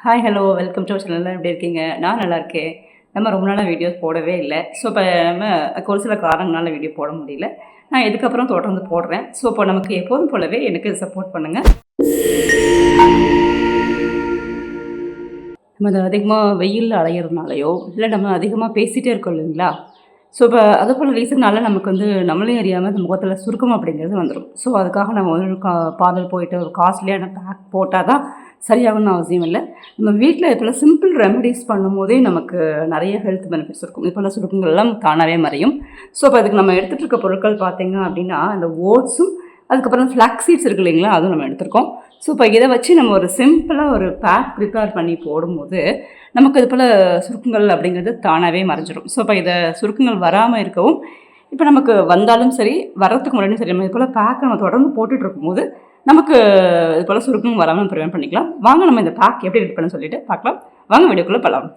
Hi hello welcome to channel. எப்படி இருக்கீங்க? நான் நல்லா இருக்கேன். நம்ம ரொம்ப நாளாக வீடியோஸ் போடவே இல்லை. ஸோ இப்போ நம்ம ஒரு சில காரணங்களால வீடியோ போட முடியல. நான் இதுக்கப்புறம் தொடர்ந்து போடுறேன். ஸோ இப்போ நமக்கு எப்போதும் போலவே எனக்கு சப்போர்ட் பண்ணுங்கள். நம்ம அது அதிகமாக வெயிலில் அலையிறதுனாலையோ இல்லை நம்ம அதிகமாக பேசிகிட்டே இருக்கோம் இல்லைங்களா? ஸோ இப்போ அது போல் ரீசன்னால நமக்கு நம்மளே அறியாமல் அந்த முகத்தில் சுருக்கம் அப்படிங்கிறது வந்துடும். ஸோ அதுக்காக நம்ம பார்லர் போயிட்டு ஒரு காஸ்ட்லியான பேக் போட்டால் தான் சரியாகணும்னு அவசியம் இல்லை. நம்ம வீட்டில் இப்போல்லாம் சிம்பிள் ரெமடிஸ் பண்ணும்போதே நமக்கு நிறைய ஹெல்த் பெனிஃபிட்ஸ் இருக்கும். இப்போல்லாம் சுருக்கங்கள் எல்லாம் தானாகவே மறையும். ஸோ இப்போ அதுக்கு நம்ம எடுத்துகிட்டு இருக்க பொருட்கள் பார்த்தீங்க அப்படின்னா இந்த ஓட்ஸும் அதுக்கப்புறம் ஃப்ளாக்ஸ் சீட்ஸ் இருக்கு இல்லைங்களா, அதுவும் நம்ம எடுத்துருக்கோம். ஸோ இப்போ இதை வச்சு நம்ம ஒரு சிம்பிளாக ஒரு பேக் ப்ரிப்பேர் பண்ணி போடும்போது நமக்கு இது போல் சுருக்கங்கள் அப்படிங்கிறது தானாகவே மறைஞ்சிடும். ஸோ இப்போ இதை சுருக்கங்கள் வராமல் இருக்கவும் இப்போ நமக்கு வந்தாலும் சரி வர்றதுக்கு முன்னாடியும் சரி நம்ம இது போல் பேக்கை நம்ம தொடர்ந்து போட்டுட்டு இருக்கும்போது நமக்கு இது போல் சுருக்கம் வராமல் ப்ரிவென்ட் பண்ணிக்கலாம். வாங்க நம்ம இந்த பேக் எப்படி ரெடி பண்ண சொல்லிட்டு பார்க்கலாம். வாங்க வீடியோக்குள்ளே போகலாம்.